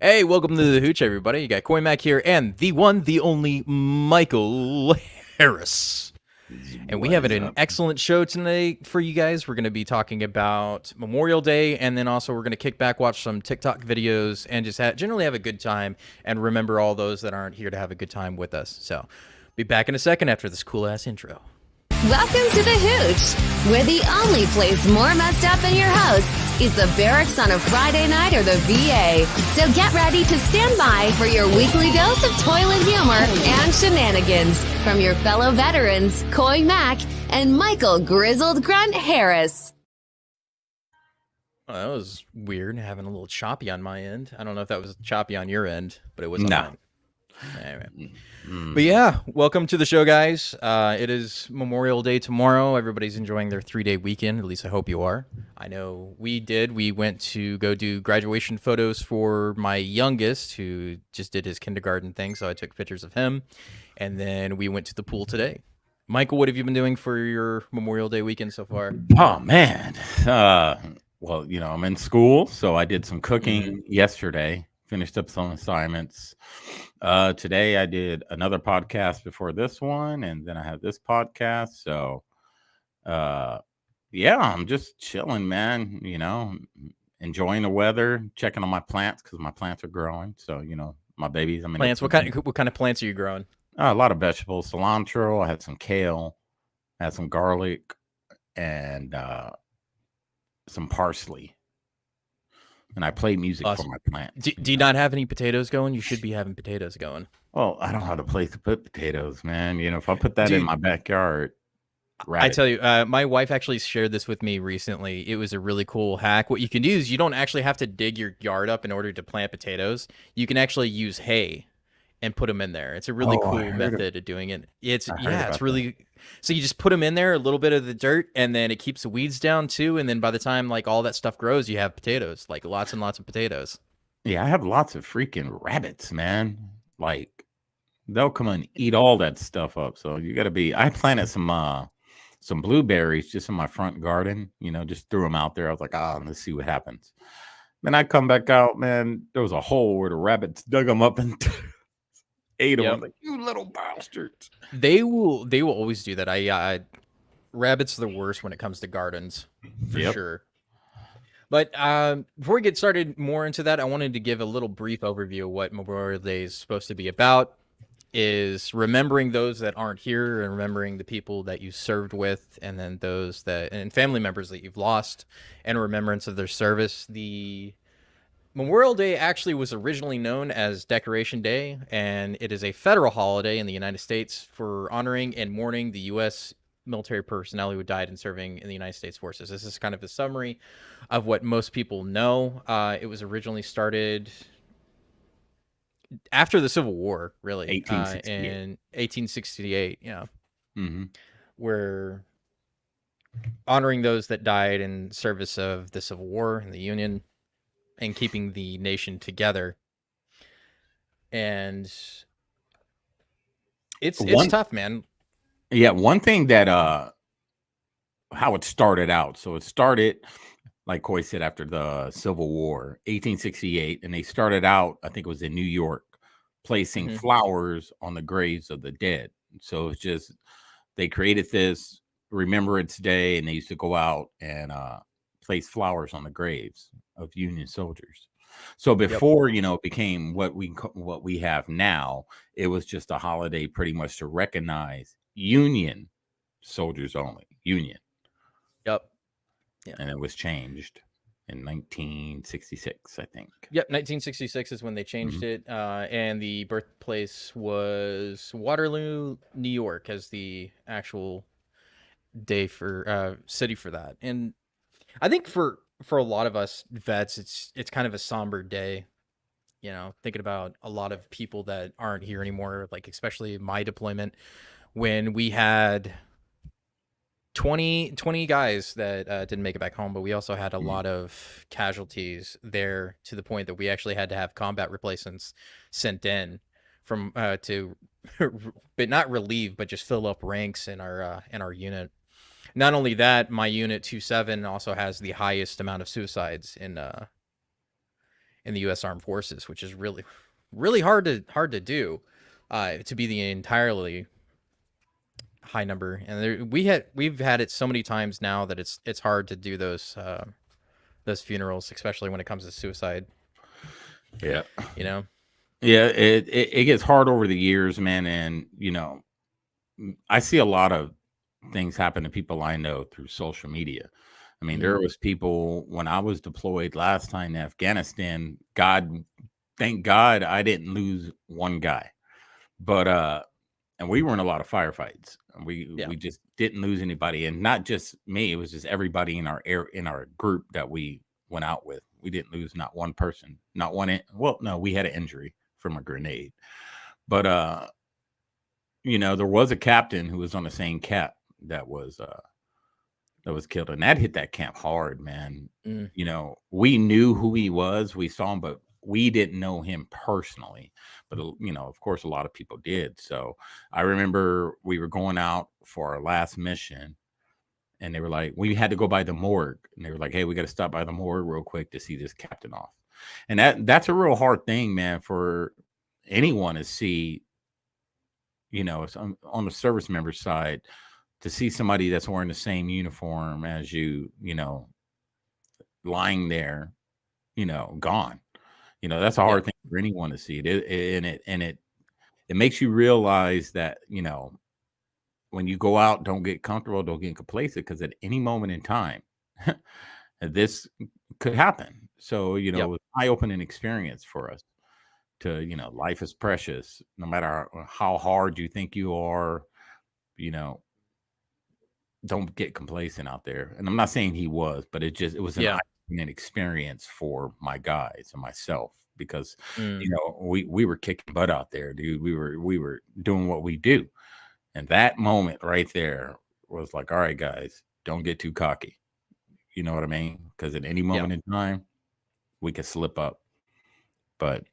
Hey, welcome to the Hooch, everybody. You got Coin Mac here and the one, the only Michael Harris. And we What have is an up? excellent show tonight for you guys. We're going to be talking about Memorial Day, and then also we're going to kick back, watch some TikTok videos, and just generally have a good time and remember all those that aren't here to have a good time with us. So, be back in a second after this cool ass intro. Welcome to the Hooch, where the only place more messed up than your house is the barracks on a Friday night or the VA. So get ready to stand by for your weekly dose of toilet humor and shenanigans from your fellow veterans, Coy Mac and Michael Grizzled Grunt Harris. Oh, that was weird, having a little choppy on my end. I don't know if that was choppy on your end, but it was on mine. Anyway. But yeah, welcome to the show, guys. It is Memorial Day tomorrow. Everybody's enjoying their 3-day weekend. At least I hope you are. I know we did. We went to go do graduation photos for my youngest, who just did his kindergarten thing. So I took pictures of him. And then we went to the pool today. Michael, what have you been doing for your Memorial Day weekend so far? Oh man. Well, I'm in school, so I did some cooking yesterday. Finished up some assignments. Today I did another podcast before this one, and then I have this podcast. So, yeah, I'm just chilling, man. Enjoying the weather, checking on my plants because my plants are growing. So, my babies. I mean, Plants? What kind of plants are you growing? a lot of vegetables, cilantro. I had some kale, I had some garlic, and some parsley. And I play music for my plants. Do you not have any potatoes going? You should be having potatoes going. Well, I don't have a place to put potatoes, man. If I put that in my backyard, I tell you, my wife actually shared this with me recently. It was a really cool hack. What you can do is you don't actually have to dig your yard up in order to plant potatoes. You can actually use hay and put them in there. It's a really cool method of doing it. It's really. So you just put them in there, a little bit of the dirt, and then it keeps the weeds down too. And then by the time like all that stuff grows, you have potatoes, like lots and lots of potatoes. Yeah, I have lots of freaking rabbits, man. Like they'll come and eat all that stuff up. So you got to be. I planted some blueberries just in my front garden. Just threw them out there. I was like, let's see what happens. Then I come back out, man. There was a hole where the rabbits dug them up and ate them. I'm like, you little bastards. They will always do that. I rabbits are the worst when it comes to gardens, for sure. But before we get started more into that, I wanted to give a little brief overview of what Memorial Day is supposed to be about. Is remembering those that aren't here and remembering the people that you served with, and then those that and family members that you've lost, and remembrance of their service. The Memorial Day actually was originally known as Decoration Day, and it is a federal holiday in the United States for honoring and mourning the U.S. military personnel who died in serving in the United States forces. This is kind of a summary of what most people know. It was originally started after the Civil War, really, 1868. in 1868. Mm-hmm. We're honoring those that died in service of the Civil War and the Union, and keeping the nation together. And it's tough, man. Yeah, one thing that how it started out. So it started, like Coy said, after the Civil War, 1868, and they started out, I think it was in New York, placing flowers on the graves of the dead. So it's just they created this Remembrance Day, and they used to go out and place flowers on the graves of Union soldiers. So before it became what we have now, it was just a holiday pretty much to recognize Union soldiers only. Union. Yep. Yeah. And it was changed in 1966, I think. Yep, 1966 is when they changed it, and the birthplace was Waterloo, New York, as the actual day for city for that. And I think for a lot of us vets, it's kind of a somber day. Thinking about a lot of people that aren't here anymore, like especially my deployment, when we had 20 guys that didn't make it back home, but we also had a lot of casualties there, to the point that we actually had to have combat replacements sent in from to but not relieve, but just fill up ranks in our unit. Not only that, my unit 27 also has the highest amount of suicides in in the U.S. Armed Forces, which is really, really hard to do, to be the entirely high number. And we've had it so many times now that it's hard to do those funerals, especially when it comes to suicide. Yeah. You know. Yeah, it gets hard over the years, man, and I see a lot of things happen to people I know through social media. I mean, there was people when I was deployed last time to Afghanistan. Thank God I didn't lose one guy, but and we were in a lot of firefights. And we just didn't lose anybody, and not just me. It was just everybody in our group that we went out with. We didn't lose not one person, not one. Well, no, we had an injury from a grenade, but there was a captain who was on the same cap that was killed, and that hit that camp hard, man. We knew who he was, we saw him, but we didn't know him personally. But of course, a lot of people did. So I remember we were going out for our last mission, and they were like, we had to go by the morgue, and they were like, hey, we got to stop by the morgue real quick to see this captain off. And that's a real hard thing, man, for anyone to see. It's on the service member side, to see somebody that's wearing the same uniform as you, lying there, gone. That's a hard thing for anyone to see. It makes you realize that, when you go out, don't get comfortable, don't get complacent, because at any moment in time, this could happen. So, it was an eye-opening experience for us. Life is precious, no matter how hard you think you are. Don't get complacent out there. And I'm not saying he was, but it was an eye-opening experience for my guys and myself, because we were kicking butt out there, dude. We were doing what we do, and that moment right there was like, all right, guys, don't get too cocky. You know what I mean? Because at any moment in time, we could slip up. But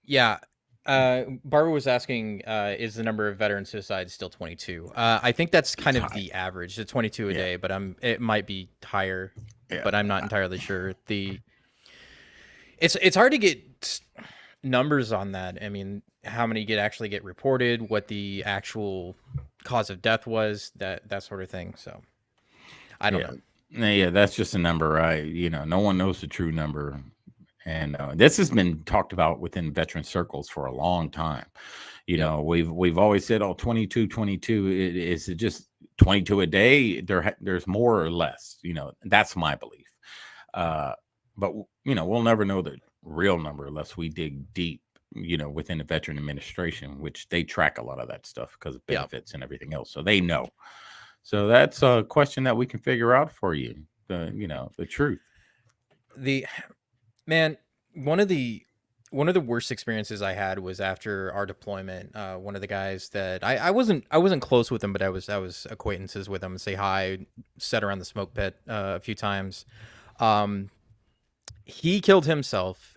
Barbara was asking, is the number of veteran suicides still 22? I think that's kind of the average, the 22 a day, but it might be higher, but I'm not entirely sure. It's hard to get numbers on that. I mean, how many actually get reported, what the actual cause of death was, that sort of thing. So I don't know. Yeah, that's just a number, right? No one knows the true number. And this has been talked about within veteran circles for a long time. We've always said, 22. Is it just 22 a day? There's more or less. That's my belief. But we'll never know the real number unless we dig deep. Within the Veteran Administration, which they track a lot of that stuff because of benefits and everything else, so they know. So that's a question that we can figure out for you. The truth. Man, one of the worst experiences I had was after our deployment. One of the guys that I wasn't close with him, but I was acquaintances with him, say hi, sat around the smoke pit a few times. He killed himself,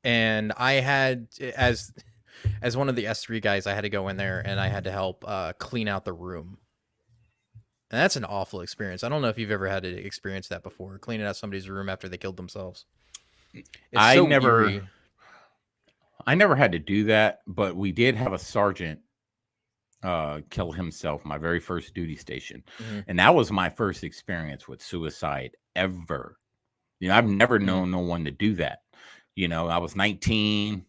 and I had, as one of the S3 guys, I had to go in there and I had to help clean out the room. And that's an awful experience. I don't know if you've ever had to experience that before, cleaning out somebody's room after they killed themselves. I never had to do that, but we did have a sergeant kill himself, my very first duty station. And that was my first experience with suicide ever. I've never known no one to do that. I was 19,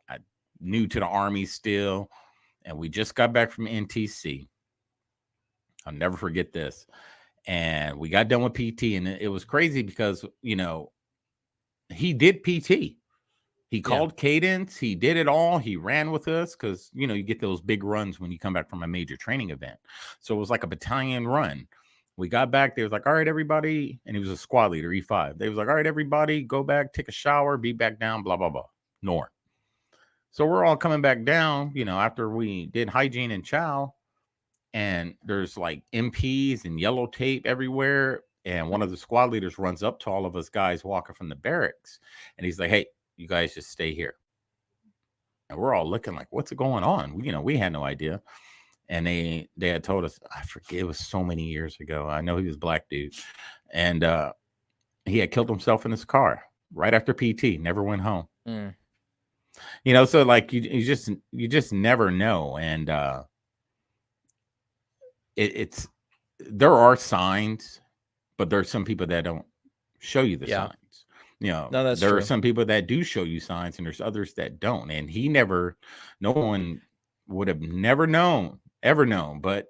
I new to the Army still, and we just got back from NTC. I'll never forget this. And we got done with PT, and it was crazy because, he did PT. He called cadence. He did it all. He ran with us because, you get those big runs when you come back from a major training event. So it was like a battalion run. We got back. They was like, all right, everybody. And he was a squad leader, E5. They was like, all right, everybody, go back, take a shower, be back down, blah, blah, blah. Norm. So we're all coming back down, after we did hygiene and chow. And there's like MPs and yellow tape everywhere. And one of the squad leaders runs up to all of us guys walking from the barracks. And he's like, hey, you guys just stay here. And we're all looking like, what's going on? We had no idea. And they had told us, I forget, it was so many years ago. I know he was a black dude. And he had killed himself in his car. right after PT, never went home. Mm. So like you just never know. And it's there are signs, but there's some people that don't show you the Yeah. signs. No, that's There are true. some people that do show you signs, and there's others that don't. And no one would have ever known, but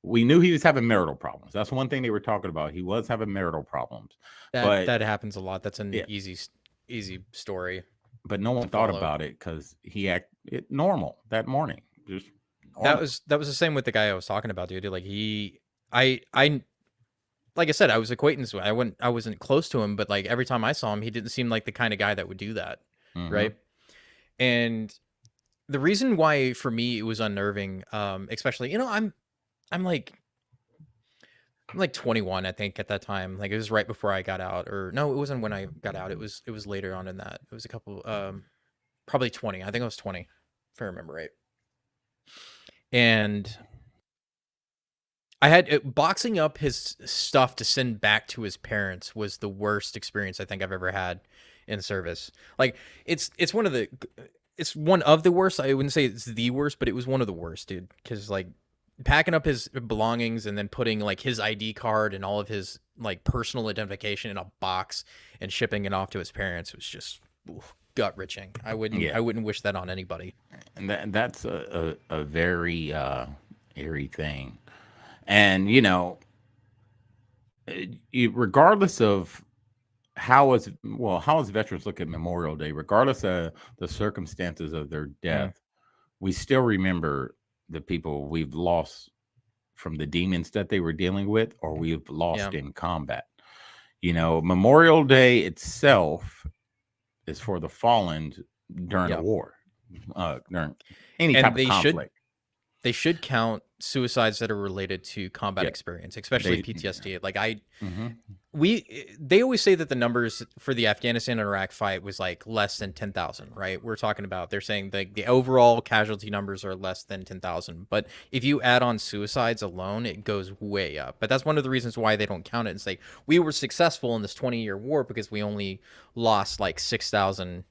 we knew he was having marital problems. That's one thing they were talking about. He was having marital problems, but That happens a lot. That's an yeah, easy story but no to one thought follow. about it because he acted normal that morning, just That normal. was the same with the guy I was talking about, dude. Like I like I said, I was acquaintance with. I wasn't close to him, but like every time I saw him, he didn't seem like the kind of guy that would do that, Mm-hmm. right? And the reason why for me it was unnerving, especially I'm like 21, I think, at that time. Like it was right before I got out, or no, it wasn't when I got out. It was later on in that. It was a couple, probably 20. I think I was 20, if I remember right. And I had boxing up his stuff to send back to his parents was the worst experience I think I've ever had in service. Like it's one of the worst. I wouldn't say it's the worst, but it was one of the worst, dude. Because like packing up his belongings and then putting like his ID card and all of his like personal identification in a box and shipping it off to his parents was just gut wrenching. I wouldn't wish that on anybody. And that's a very eerie thing. And regardless of how as veterans look at Memorial Day, regardless of the circumstances of their death, we still remember the people we've lost from the demons that they were dealing with, or we've lost in combat. Memorial Day itself is for the fallen during a war, during any type of conflict. They should count suicides that are related to combat experience, especially PTSD. Like they always say that the numbers for the Afghanistan and Iraq fight was like less than 10,000, right? We're talking about, they're saying the overall casualty numbers are less than 10,000. But if you add on suicides alone, it goes way up. But that's one of the reasons why they don't count it. It's like, we were successful in this 20-year war because we only lost like 6,000,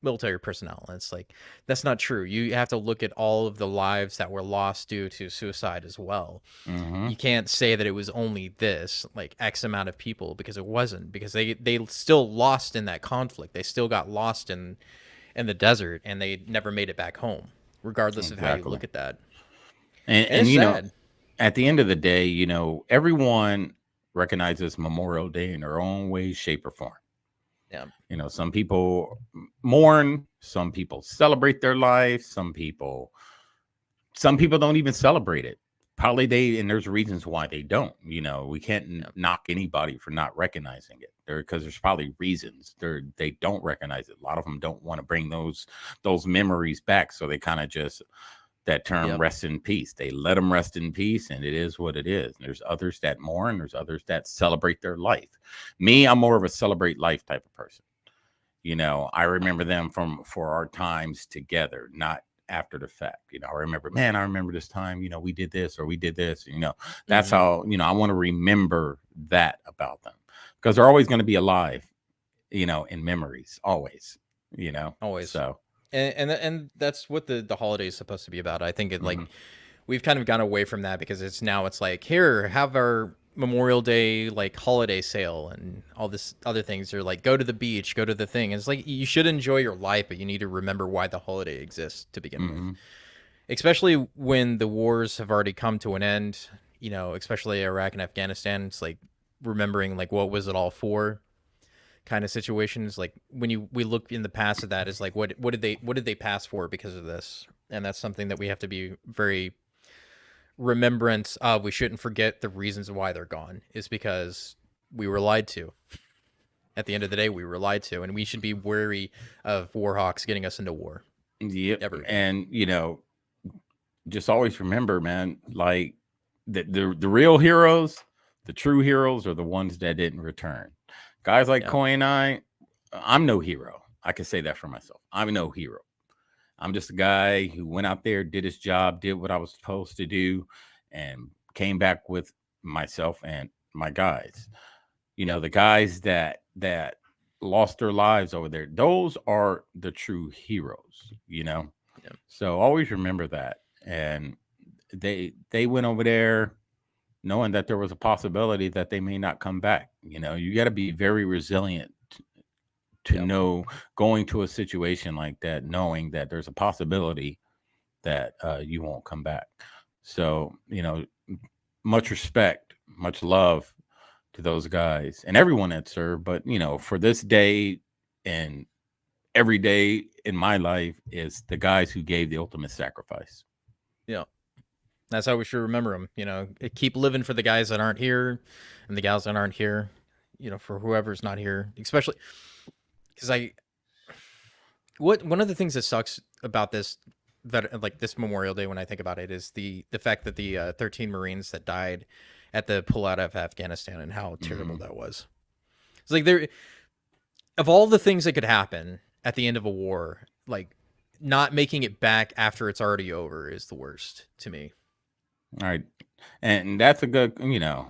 military personnel. And it's like, that's not true. You have to look at all of the lives that were lost due to suicide as well. You can't say that it was only this like X amount of people, because it wasn't, because they still lost in that conflict. They still got lost in the desert, and they never made it back home, regardless of how you look at that. And sad. At the end of the day, everyone recognizes Memorial Day in their own way, shape, or form. Yeah. Some people mourn, some people celebrate their life, some people don't even celebrate it. Probably and there's reasons why they don't. We can't knock anybody for not recognizing it. Because there's probably reasons they don't recognize it. A lot of them don't want to bring those memories back, so they kind of just, that term, rest in peace. They let them rest in peace, and it is what it is. And there's others that mourn. There's others that celebrate their life. Me, I'm more of a celebrate life type of person. I remember them for our times together, not after the fact. I remember this time, we did this or we did this. That's how, I want to remember that about them, because they're always going to be alive, in memories, always, always. So. And that's what the holiday is supposed to be about. I think like we've kind of gone away from that, because it's like, here, have our Memorial Day like holiday sale and all this other things. Are like, go to the beach, go to the thing. And it's like, you should enjoy your life, but you need to remember why the holiday exists to begin with. Especially when the wars have already come to an end, especially Iraq and Afghanistan. It's like remembering like, what was it all for? Kind of situations. Like when we look in the past of that, is like, what did they pass for because of this? And that's something that we have to be very remembrance of. We shouldn't forget the reasons why they're gone, is because we were lied to. At the end of the day, we were lied to, and we should be wary of war hawks getting us into war. Yep. And just always remember, man, like the real heroes, the true heroes, are the ones that didn't return. Guys like Coy and I'm no hero. I can say that for myself. I'm no hero. I'm just a guy who went out there, did his job, did what I was supposed to do, and came back with myself and my guys. The guys that lost their lives over there. Those are the true heroes, you know. Yeah. So always remember that. And they went over there knowing that there was a possibility that they may not come back. You know, you got to be very resilient to Yep. know going to a situation like that, knowing that there's a possibility that you won't come back. So, you know, much respect, much love to those guys and everyone that served. But, you know, for this day and every day in my life is the guys who gave the ultimate sacrifice. Yeah. That's how we should remember them. You know, keep living for the guys that aren't here and the gals that aren't here, you know, for whoever's not here, especially because one of the things that sucks about this, that like this Memorial Day when I think about it, is the fact that the 13 Marines that died at the pullout of Afghanistan and how terrible that was. It's like there, of all the things that could happen at the end of a war, like not making it back after it's already over is the worst to me. All right. And that's a good, you know.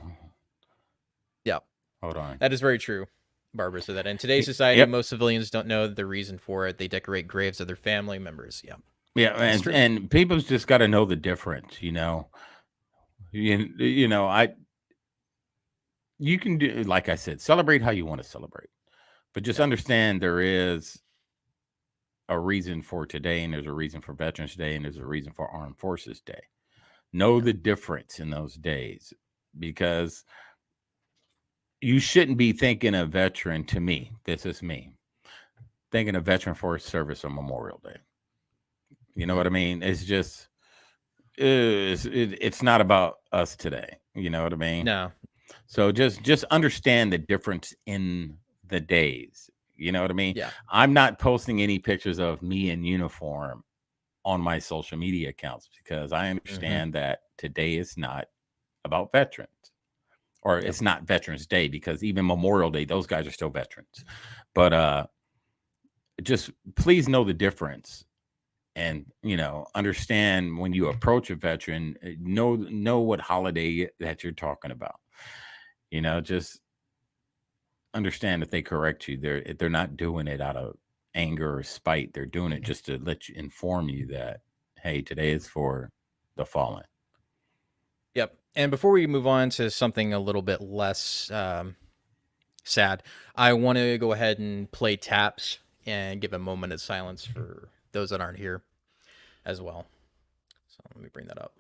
Yeah. Hold on. That is very true. Barbara said that. In today's society, Yep. most civilians don't know the reason for it. They decorate graves of their family members. Yeah. Yeah, and people's just got to know the difference, you know. You know, you can do, like I said, celebrate how you want to celebrate. But just understand there is a reason for today, and there's a reason for Veterans Day, and there's a reason for Armed Forces Day. Know the difference in those days, because you shouldn't be thinking a veteran, to me, this is me, thinking a veteran for a service on Memorial Day. You know what I mean? It's just, it's not about us today. You know what I mean? No. So just understand the difference in the days. You know what I mean? Yeah. I'm not posting any pictures of me in uniform on my social media accounts because I understand that today is not about veterans, or it's not Veterans Day, because even Memorial Day, those guys are still veterans. But just please know the difference, and you know, understand when you approach a veteran, know what holiday that you're talking about. You know, just understand if they correct you, they're not doing it out of anger or spite. They're doing it just to let you, inform you that, hey, today is for the fallen. Yep. And before we move on to something a little bit less sad, I want to go ahead and play taps and give a moment of silence for those that aren't here as well. So let me bring that up.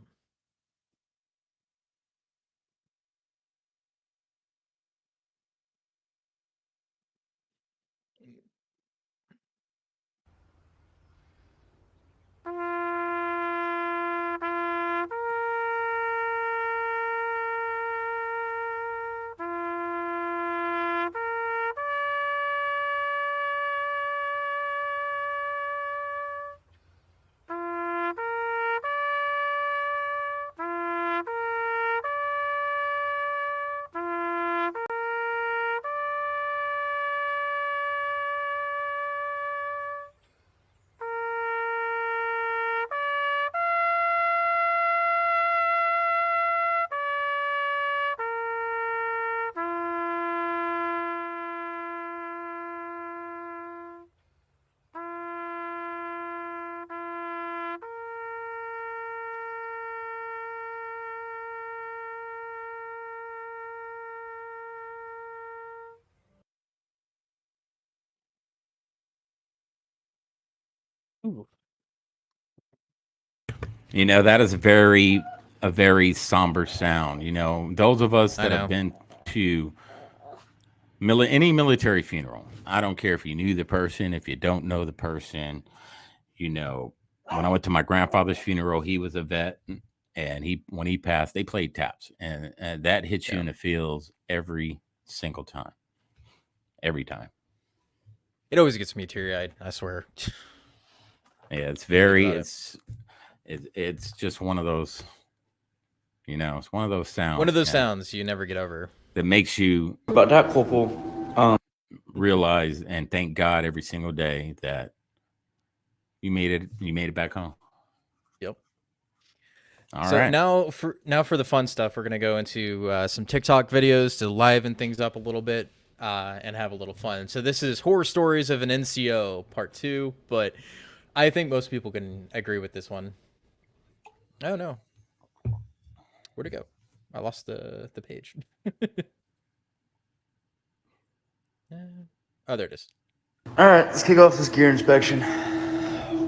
Ooh. You know, that is a very somber sound. You know, those of us that have been to any military funeral, I don't care if you knew the person, if you don't know the person. You know, when I went to my grandfather's funeral, he was a vet, and when he passed, they played taps, and that hits you in the feels every single time. Every time. It always gets me teary-eyed, I swear. Yeah, it's just one of those, you know, it's one of those sounds. One of those sounds you never get over. That makes you about that, Corporal. Realize and thank God every single day that you made it back home. Yep. All right. Now for the fun stuff, we're gonna go into some TikTok videos to liven things up a little bit. and have a little fun. So this is Horror Stories of an NCO Part 2, but I think most people can agree with this one. Oh no. Where'd it go? I lost the page. Oh, there it is. All right, let's kick off this gear inspection.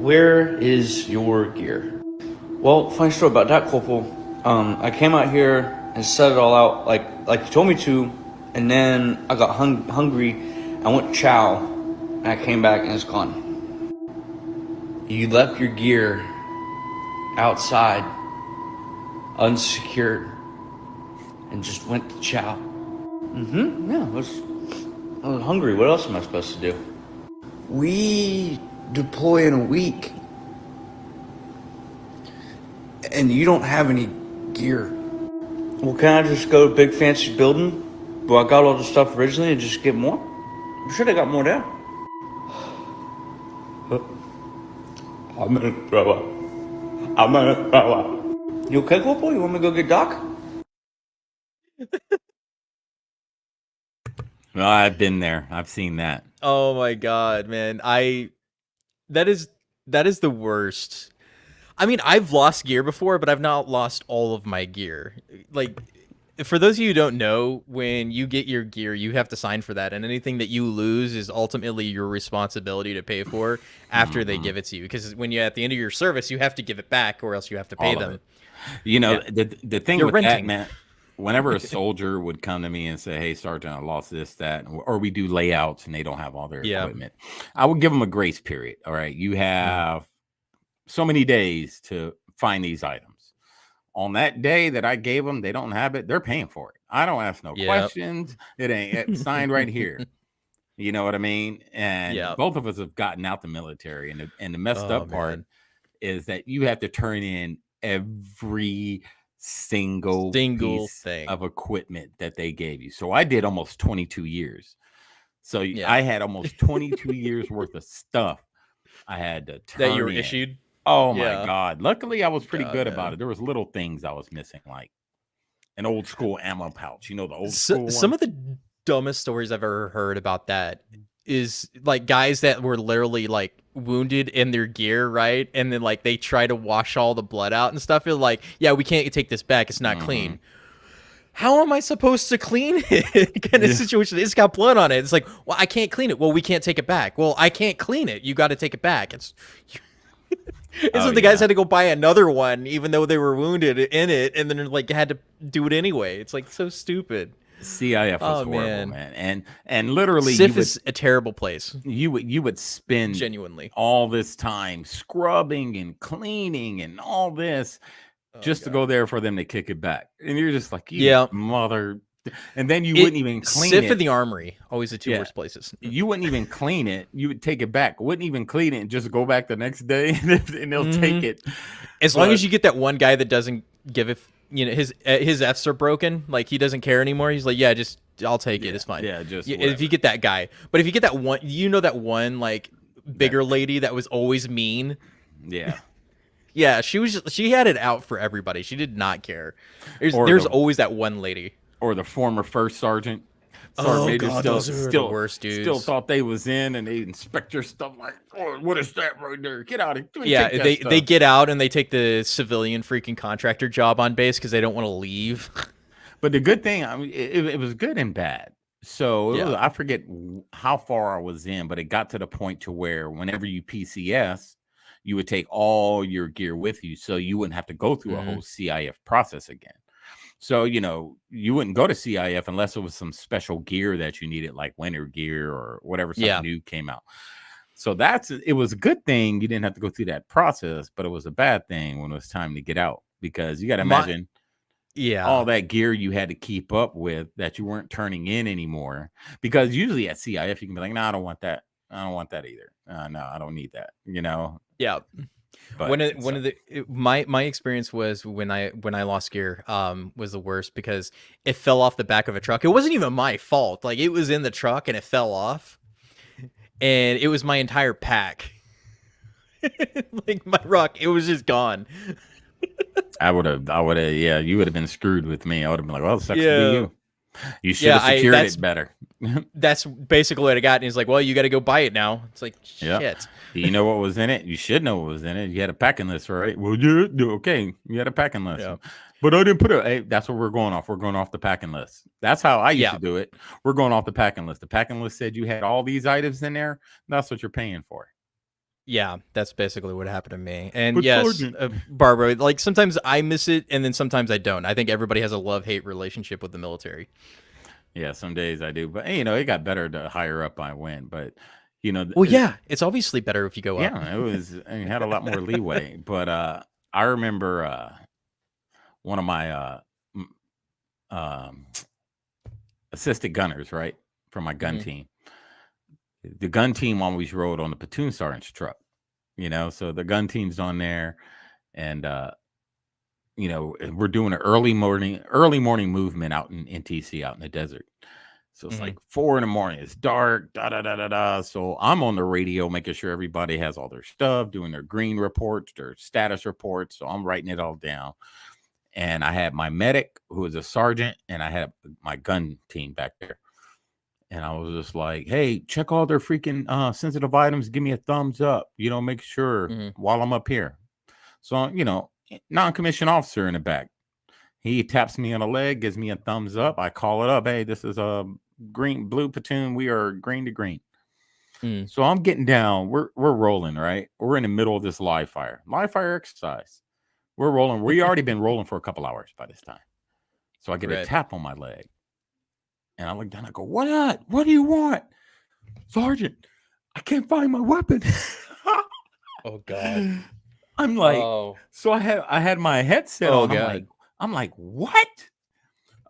Where is your gear? Well, funny story about that, Corporal. I came out here and set it all out like you told me to, and then I got hungry. I went chow, and I came back and it's gone. You left your gear outside, unsecured, and just went to chow. Yeah, I was hungry. What else am I supposed to do? We deploy in a week. And you don't have any gear. Well, can I just go to a big fancy building where I got all the stuff originally and just get more? I'm sure they got more there. I'm gonna throw up. You okay, Corporal? You want me to go get Doc? Well, I've been there. I've seen that. Oh my god, man. That is the worst. I mean, I've lost gear before, but I've not lost all of my gear. Like, for those of you who don't know, when you get your gear, you have to sign for that, and anything that you lose is ultimately your responsibility to pay for after they give it to you. Because when you're at the end of your service, you have to give it back, or else you have to pay All of them. it. You know, Yeah. the thing You're with that, renting. man, whenever a soldier would come to me and say, "Hey, Sergeant, I lost this, that," or we do layouts and they don't have all their Yeah. equipment, I would give them a grace period. All right, you have so many days to find these items. On that day that I gave them, they don't have it, they're paying for it. I don't ask no Yep. questions. It's signed right here. You know what I mean? And Yep. both of us have gotten out the military, and the messed Oh, up part man. is that you have to turn in every single piece thing. of equipment that they gave you. So I did almost 22 years. So Yeah. I had almost 22 years worth of stuff I had to turn That you were in. issued. Oh my Yeah. God. Luckily, I was pretty God, good man. about it. There was little things I was missing, like an old school ammo pouch. You know, the old So, school some one? of the dumbest stories I've ever heard about that is like guys that were literally like wounded in their gear, right? And then like they try to wash all the blood out and stuff. They're like, yeah, we can't take this back. It's not clean. How am I supposed to clean it? Kind of situation. It's got blood on it. It's like, well, I can't clean it. Well, we can't take it back. Well, I can't clean it. You got to take it back. It's Oh, so the guys yeah. had to go buy another one, even though they were wounded in it, and then like had to do it anyway. It's like so stupid. CIF was Oh, horrible, man. man. And literally SIF is a terrible place, you would spend genuinely. all this time scrubbing and cleaning and all this just to God. go there for them to kick it back. And you're just like, you Yeah. mother. And then you wouldn't even clean SIF it. and the Armory, always the two Yeah. worst places. You wouldn't even clean it. You would take it back. Wouldn't even clean it and just go back the next day and they'll take it. As long But- as you get that one guy that doesn't give a, you know, his Fs are broken, like he doesn't care anymore. He's like, yeah, just I'll take it. It's fine. Yeah, just if whatever. you get that guy. But if you get that one, you know, that one like bigger lady that was always mean. Yeah. Yeah, she had it out for everybody. She did not care. There's Or there's the- always that one lady. Or the former first sergeant. Oh, Sergeant Major God, those are the worst Still dudes. thought they was in, and they inspect your stuff like, oh, what is that right there? Get out of here. Yeah, Take that they stuff." get out and they take the civilian freaking contractor job on base because they don't want to leave. But the good thing, I mean, it was good and bad. So Yeah. I forget how far I was in, but it got to the point to where whenever you PCS, you would take all your gear with you, so you wouldn't have to go through a whole CIF process again. So, you know, you wouldn't go to CIF unless it was some special gear that you needed, like winter gear or whatever something Yeah. new came out. So it was a good thing you didn't have to go through that process, but it was a bad thing when it was time to get out, because you got to imagine Yeah. all that gear you had to keep up with that you weren't turning in anymore. Because usually at CIF, you can be like, no, I don't want that. I don't want that either. No, I don't need that, you know? Yeah. But My experience was when I lost gear was the worst because it fell off the back of a truck. It wasn't even my fault. Like it was in the truck and it fell off. And it was my entire pack. Like my rock, it was just gone. I would have, yeah, you would have been screwed with me. I would have been like, well, it sucks to Yeah. be you. You should have secured it better. That's basically what I got. And he's like, well, you got to go buy it now. It's like, shit. Yeah. Do you know what was in it? You should know what was in it. You had a packing list, right? Well, you okay. You had a packing list. Yeah. But I didn't put it. Hey, that's what we're going off. We're going off the packing list. That's how I used to do it. We're going off the packing list. The packing list said you had all these items in there. That's what you're paying for. Yeah, that's basically what happened to me. And but yes, Barbara, like sometimes I miss it and then sometimes I don't. I think everybody has a love-hate relationship with the military. Yeah, some days I do. But, you know, it got better the higher up I went. But, you know. Well, yeah, it's obviously better if you go up. Yeah, it had a lot more leeway. But I remember one of my assistant gunners, right, from my gun team. The gun team always rode on the platoon sergeant's truck, you know, so the gun team's on there and, you know, we're doing an early morning movement out in NTC out in the desert. So it's like 4 a.m. It's dark, So I'm on the radio, making sure everybody has all their stuff, doing their green reports, their status reports. So I'm writing it all down. And I had my medic who was a sergeant and I had my gun team back there. And I was just like, hey, check all their freaking sensitive items. Give me a thumbs up, you know, make sure while I'm up here. So, you know, non-commissioned officer in the back. He taps me on the leg, gives me a thumbs up. I call it up. Hey, this is a blue platoon. We are green to green. So I'm getting down. We're rolling, right? We're in the middle of this live fire exercise. We're rolling. We already been rolling for a couple hours by this time. So I get a tap on my leg. And I look down, I go, what do you want? Sergeant, I can't find my weapon. Oh God. I'm like, so I had my headset on. God. I'm like, what?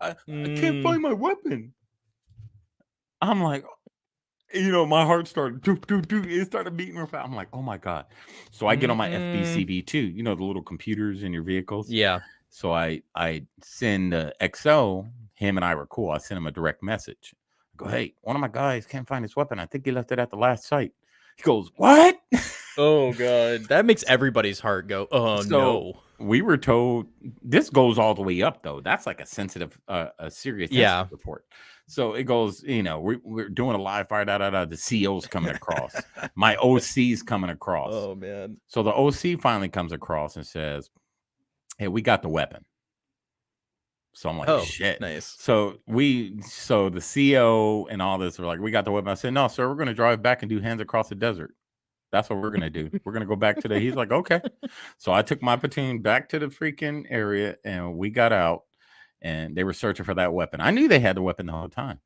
I can't find my weapon. I'm like, you know, my heart started it started beating real fast. I'm like, oh my God. So I get on my FBCB2, you know, the little computers in your vehicles. Yeah. So I send XO. Him and I were cool. I sent him a direct message. I go, hey, one of my guys can't find his weapon. I think he left it at the last site. He goes, what? Oh, God. That makes everybody's heart go, oh, no. We were told, this goes all the way up, though. That's like a sensitive, a serious report. So it goes, you know, we're doing a live fire, the CO's coming across. My OC's coming across. Oh, man. So the OC finally comes across and says, hey, we got the weapon. So I'm like, shit. Nice. So the CO and all this were like, we got the weapon. I said, no, sir, we're going to drive back and do hands across the desert. That's what we're going to do. We're going to go back today. He's like, okay. So I took my platoon back to the freaking area and we got out and they were searching for that weapon. I knew they had the weapon the whole time.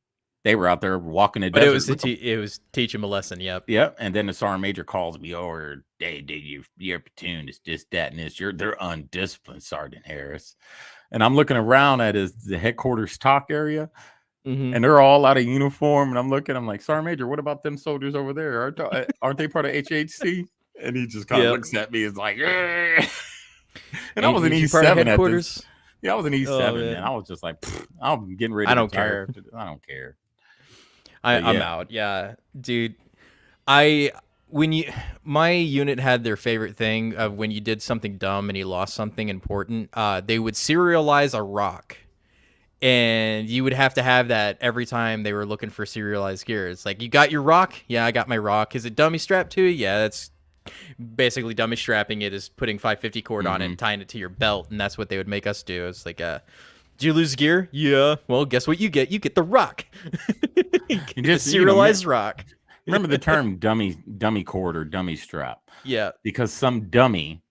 They were out there walking the desert. But it was teach him a lesson. Yep. Yep. And then the sergeant major calls me over. Hey, dude, your platoon is this, that, and this. They're undisciplined, Sergeant Harris. And I'm looking around at the headquarters talk area, and they're all out of uniform. And I'm like, Sergeant Major, what about them soldiers over there? Aren't they part of HHC? And he just kind of looks at me. It's like, and I was in E7 at this. Yeah, I was in E7, and I was just like, I'm getting ready. I don't care. I don't care. I'm out. Yeah, dude. My unit had their favorite thing of when you did something dumb and you lost something important, they would serialize a rock, and you would have to have that every time they were looking for serialized gear. It's like, you got your rock? Yeah, I got my rock. Is it dummy strapped to it? Yeah, that's basically dummy strapping it is putting 550 cord on it and tying it to your belt, and that's what they would make us do. It's like, did you lose gear? Yeah. Well, guess what you get? You get the rock. You just serialized rock. Remember the term dummy cord or dummy strap? Yeah. Because some dummy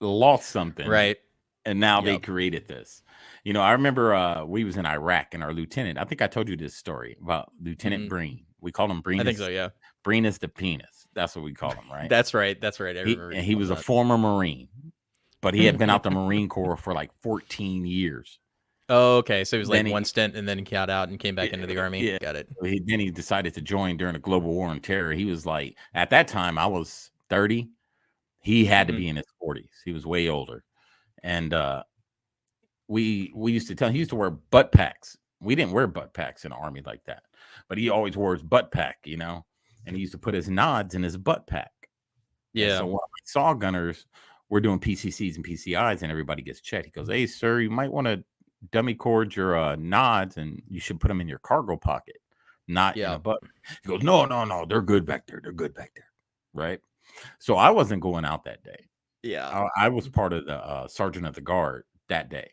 lost something. Right. And now they created this. You know, I remember we was in Iraq and our lieutenant, I think I told you this story about Lieutenant Breen. We called him Breen. I think so, yeah. Breen is the penis. That's what we call him, right? That's right. He was a former Marine, but he had been out the Marine Corps for like 14 years. Oh, okay. So he was like one stint and then he got out and came back into the Army. Yeah. Got it. Then he decided to join during the global war on terror. He was like, at that time, I was 30. He had to be in his 40s. He was way older. And we used to tell him, he used to wear butt packs. We didn't wear butt packs in the Army like that, but he always wore his butt pack, you know, and he used to put his nods in his butt pack. Yeah. And so when we saw gunners, we're doing PCCs and PCIs and everybody gets checked. He goes, hey, sir, you might want to dummy cord your nods, and you should put them in your cargo pocket, not in Yeah. a button. He goes, no, they're good back there. They're good back there, right? So I wasn't going out that day. Yeah. I was part of the sergeant of the guard that day.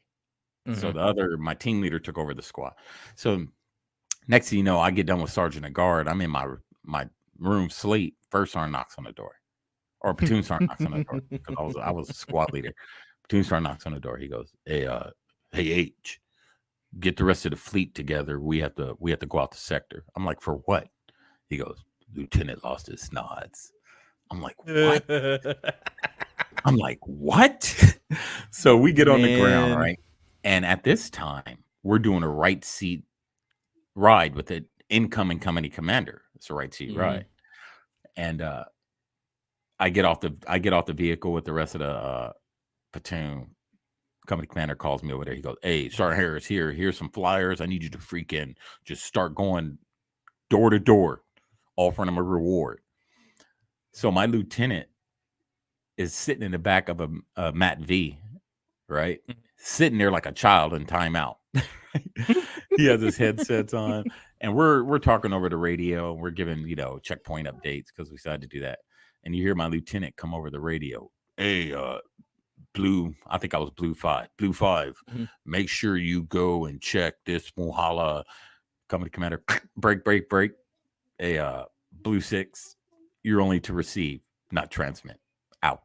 So my team leader took over the squad. So next thing you know, I get done with sergeant of guard. I'm in my room sleep. First sergeant knocks on the door, or platoon sergeant knocks on the door, because I was a squad leader. Platoon sergeant knocks on the door. He goes, hey H, get the rest of the fleet together. We have to go out the sector. I'm like, for what? He goes, Lieutenant lost his nods. I'm like, what? I'm like, what? So we get on the ground, right? And at this time, we're doing a right seat ride with the incoming company commander. It's a right seat ride. And I get off the vehicle with the rest of the platoon. Company commander calls me over there. He goes, hey, Sergeant Harris, here's some flyers. I need you to freaking just start going door to door, offering them a reward. So my lieutenant is sitting in the back of a Matt V, right? Sitting there like a child in timeout. He has his headsets on, and we're talking over the radio. We're giving, checkpoint updates because we decided to do that. And you hear my lieutenant come over the radio. Hey, Blue, I think I was Blue 5. Blue 5, make sure you go and check this Mohala. Company commander, break. A Blue 6, you're only to receive, not transmit. Out.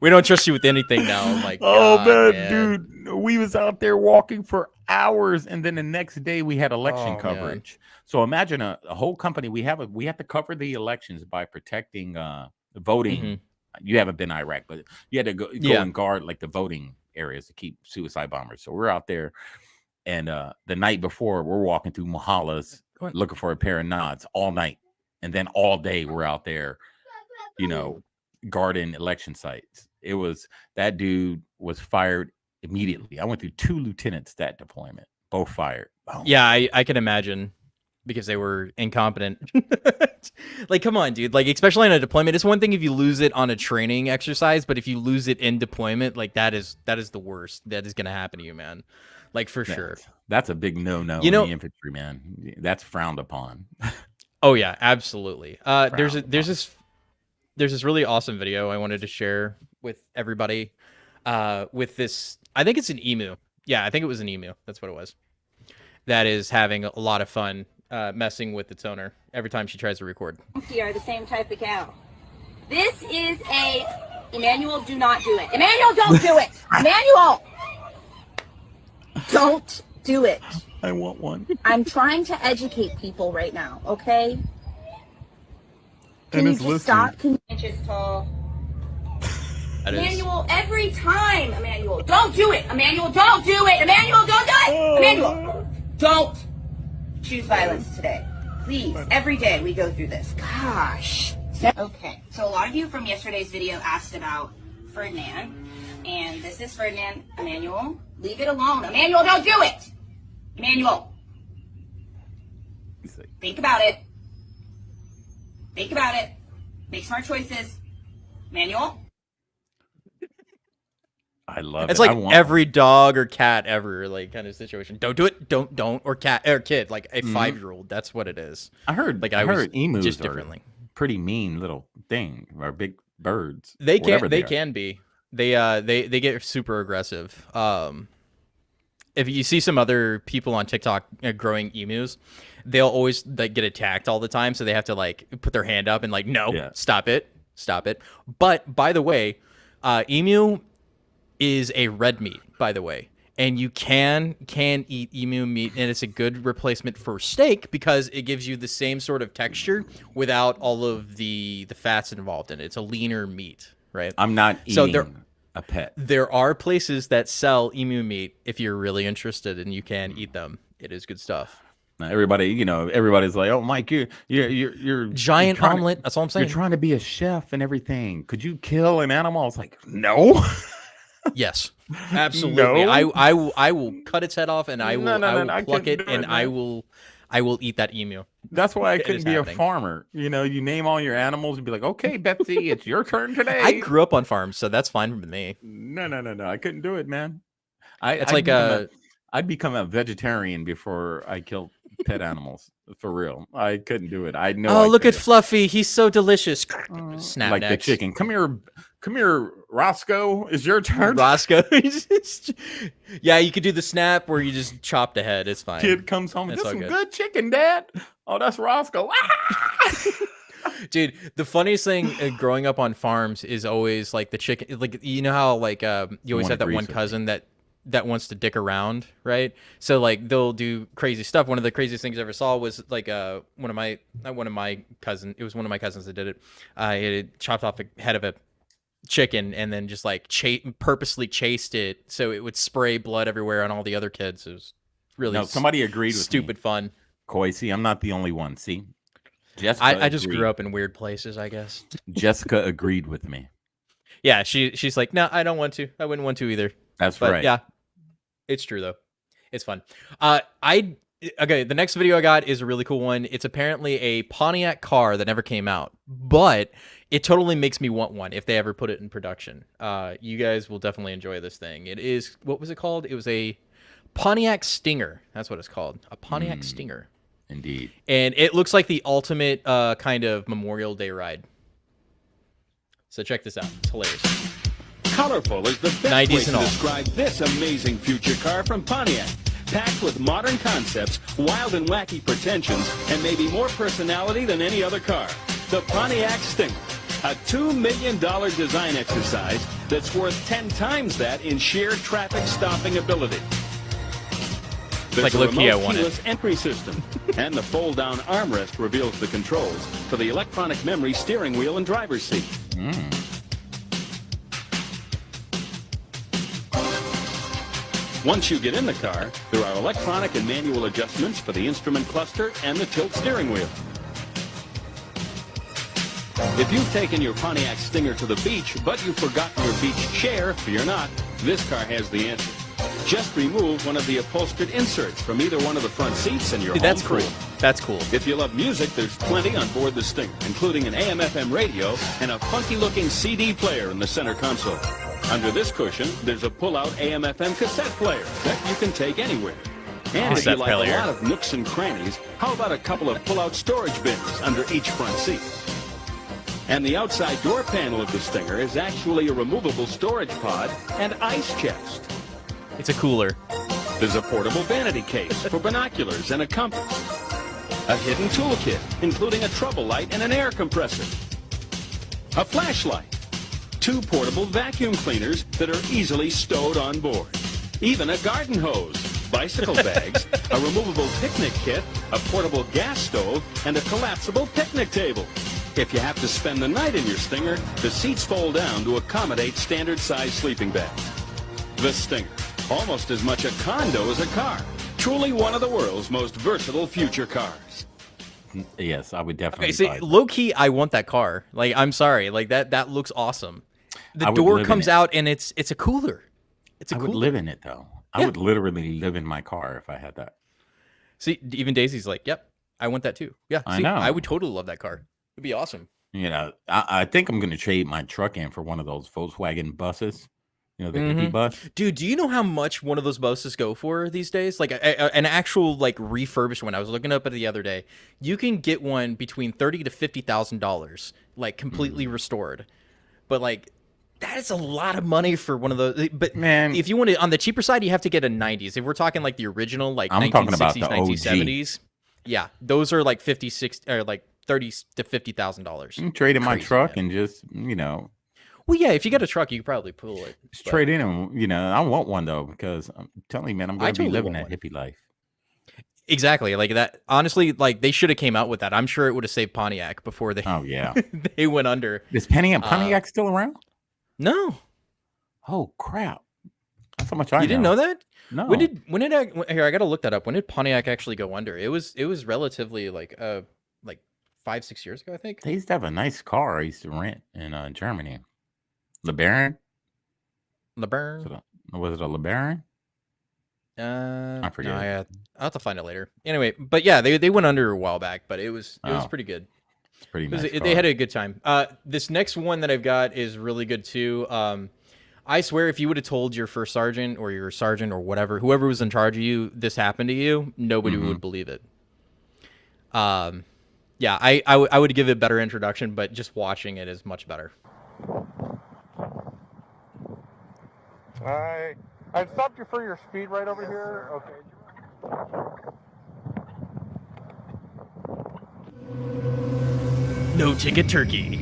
We don't trust you with anything now. I'm like, man, dude, we was out there walking for hours, and then the next day we had election coverage. Man. So imagine a whole company. We have to cover the elections by protecting the voting. You haven't been to Iraq, but you had to go and guard like the voting areas to keep suicide bombers. So we're out there, and the night before, we're walking through Mohalas looking for a pair of nods all night, and then all day we're out there, guarding election sites. It was, that dude was fired immediately. I went through 2 lieutenants that deployment, both fired. Oh. Yeah, I can imagine, because they were incompetent. Like, come on, dude. Like, especially on a deployment, it's one thing if you lose it on a training exercise, but if you lose it in deployment, like that is the worst that is going to happen to you, man. Like, for sure. That's a big no-no in the infantry, man. That's frowned upon. Oh yeah, absolutely. There's this really awesome video I wanted to share with everybody. With this, I think it's an emu. Yeah, I think it was an emu. That's what it was. That is having a lot of fun messing with the toner every time she tries to record. We are the same type of cow. This is Emmanuel, do not do it. Emmanuel, don't do it. Emmanuel, don't do it. I want one. I'm trying to educate people right now, okay? Can you just stop? Inches tall. Emmanuel, every time. Emmanuel, don't do it. Emmanuel, don't do it. Emmanuel, don't do it. Emmanuel, don't choose violence today. Please, every day we go through this. Gosh. Okay, so a lot of you from yesterday's video asked about Ferdinand. And this is Ferdinand. Emmanuel, leave it alone. Emmanuel, don't do it. Emmanuel, think about it. Think about it. Make smart choices. Emmanuel. I love it's it. It's like every dog or cat ever, like, kind of situation. Don't do it. Don't or cat or kid, like a 5-year-old. That's what it is. I heard emus just are differently. Pretty mean little thing, or big birds. They can be. They get super aggressive. If you see some other people on TikTok growing emus, they'll always like get attacked all the time, so they have to like put their hand up and like, no, stop it. But by the way, emu is a red meat, by the way, and you can eat emu meat, and it's a good replacement for steak because it gives you the same sort of texture without all of the fats involved in it. It's a leaner meat, right? I'm not eating a pet. There are places that sell emu meat if you're really interested, and you can eat them. It is good stuff. Now everybody's like, "Oh, Mike, you're giant omelet." That's all I'm saying. You're trying to be a chef and everything. Could you kill an animal? I was like, no. Yes, absolutely. No. I will cut its head off, and I will pluck it, and I will eat that emu. That's why I couldn't be a farmer. You name all your animals and be like, okay, Betsy, it's your turn today. I grew up on farms, so that's fine with me. No. I couldn't do it, man. It's like a I'd become a vegetarian before I killed pet animals. For real, I couldn't do it. I know. oh, I look at couldn't. Fluffy, he's so delicious. Snap Like the necks. chicken. Come here, Roscoe. It's your turn. Roscoe. Yeah, you could do the snap where you just chop the head. It's fine. Kid comes home. That's This all some good. good chicken, Dad. Oh, that's Roscoe. Dude, the funniest thing growing up on farms is always like the chicken. Like you know how like you always wanna have that grease one it. cousin that wants to dick around, right? So like they'll do crazy stuff. One of the craziest things I ever saw was like one of my cousins. It was one of my cousins that did it. He had chopped off the head of a chicken and then just like purposely chased it so it would spray blood everywhere on all the other kids. It was really No, somebody agreed with stupid me. fun. Koi, see, I'm not the only one. See, Jessica. I just agreed. grew up in weird places, I guess. Jessica agreed with me. Yeah, she's like, no, I don't want to. I wouldn't want to either. That's But right. yeah, it's true though. It's fun. Okay, the next video I got is a really cool one. It's apparently a Pontiac car that never came out, but it totally makes me want one if they ever put it in production. You guys will definitely enjoy this thing. It is, what was it called? It was a Pontiac Stinger. That's what it's called. A Pontiac Stinger. Indeed. And it looks like the ultimate kind of Memorial Day ride. So check this out. It's hilarious. Colorful is the best 90s way to and all. describe this amazing future car from Pontiac. Packed with modern concepts, wild and wacky pretensions, and maybe more personality than any other car. The Pontiac Stinger. A $2 million design exercise that's worth 10 times that in sheer traffic stopping ability. There's Like, a low-key, I remote want it. keyless entry system, and the fold-down armrest reveals the controls for the electronic memory steering wheel and driver's seat. Once you get in the car, there are electronic and manual adjustments for the instrument cluster and the tilt steering wheel. If you've taken your Pontiac Stinger to the beach, but you've forgotten your beach chair, fear not, this car has the answer. Just remove one of the upholstered inserts from either one of the front seats and you're Dude, home that's cool. free. That's cool. If you love music, there's plenty on board the Stinger, including an AM/FM radio and a funky-looking CD player in the center console. Under this cushion, there's a pull-out AM/FM cassette player that you can take anywhere. And if you Cassette like player. a lot of nooks and crannies, how about a couple of pull-out storage bins under each front seat? And the outside door panel of the Stinger is actually a removable storage pod and ice chest. It's a cooler. There's a portable vanity case for binoculars and a compass. A hidden toolkit, including a trouble light and an air compressor. A flashlight. 2 portable vacuum cleaners that are easily stowed on board. Even a garden hose, bicycle bags, a removable picnic kit, a portable gas stove, and a collapsible picnic table. If you have to spend the night in your Stinger, the seats fold down to accommodate standard-sized sleeping bags. The Stinger. Almost as much a condo as a car. Truly one of the world's most versatile future cars. Yes, I would definitely. Okay, see, buy it. low key, I want that car. Like, I'm sorry, like that looks awesome. The I would door live in comes it. out and it's a cooler. It's a I cooler. would live in it though. I Yeah. would literally live in my car if I had that. See, even Daisy's like, "Yep, I want that too." Yeah, I see, know. I would totally love that car. It'd be awesome. You know, I think I'm going to trade my truck in for one of those Volkswagen buses. You know, the hippie bus. Dude, do you know how much one of those buses go for these days? Like an actual like refurbished one. I was looking up at it the other day. You can get one between $30,000 to $50,000, like completely restored. But like that is a lot of money for one of those. But Man. if you want to on the cheaper side, you have to get a 90s. If we're talking like the original, like I'm talking about 1960s, the OG. 1970s, yeah, those are like 50, 60, or like $30,000 to $50,000. I'm trading my Crazy, truck man. and just, you know, Well, yeah, if you get a truck, you could probably pull it. just but- trade in and, you know, I want one though, because I'm telling you, man, I'm I going to be totally living want that one. hippie life. Exactly, like that. Honestly, like they should have came out with that. I'm sure it would have saved Pontiac before they Oh, yeah. they went under. Is Pontiac still around? No, Oh, crap. That's how much I you didn't know that? No. When did here? I gotta look that up. When did Pontiac actually go under? It was relatively like 5-6 years ago, I think. They used to have a nice car I used to rent in Germany. LeBaron? LeBaron. Was it a LeBaron? I forget. No, I'll have to find it later. Anyway, but yeah, they went under a while back, but it was Oh. pretty good. It's pretty It was- nice. they had a good time. This next one that I've got is really good too. I swear, if you would have told your first sergeant or your sergeant or whatever, whoever was in charge of you, this happened to you, nobody would believe it. Yeah, I would give it a better introduction, but just watching it is much better. I stopped you for your speed right over here. Okay. No ticket turkey.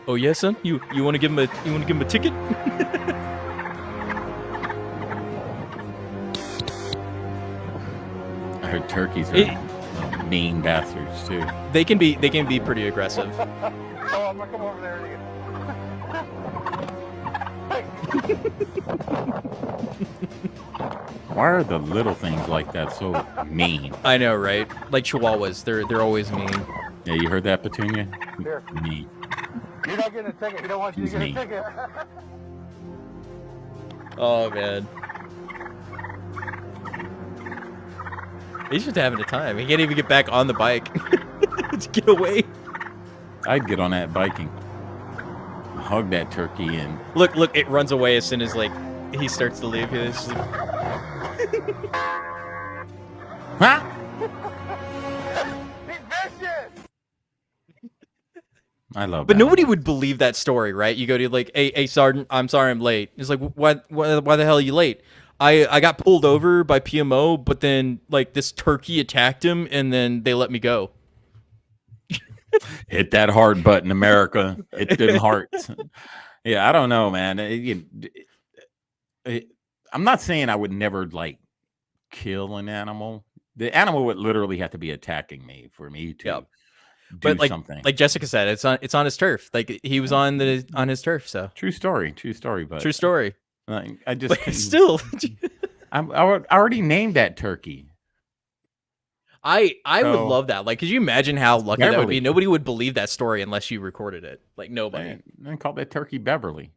Oh yes, son. You want to give him a ticket? I heard turkeys are mean bastards too. They can be pretty aggressive. Oh, I'm gonna come over there again. Why are the little things like that so mean? I know, right? Like Chihuahuas, they're always mean. Yeah, you heard that, Petunia? Here. Mean. You're not getting a ticket. He don't want you to He's get mean. a ticket. Oh man. He's just having a time. He can't even get back on the bike. To get away. I'd get on that biking, hug that turkey, and Look, it runs away as soon as like he starts to leave. It's just like, huh? He's vicious. I love but that. nobody would believe that story, right? You go to like, hey, sergeant, I'm sorry I'm late. It's like, why the hell are you late? I got pulled over by PMO, but then like this turkey attacked him, and then they let me go. Hit that hard button, America. Hit them hearts. Yeah, I don't know, man. I'm not saying I would never like kill an animal. The animal would literally have to be attacking me for me to Yep. do But like something. like Jessica said, it's on his turf. Like he was on his turf. So True story. But true story. I just But still, I already named that turkey. I would So- love that. Like, could you imagine how lucky that would Beverly. be? Nobody would believe that story unless you recorded it. Like nobody, I called that turkey Beverly.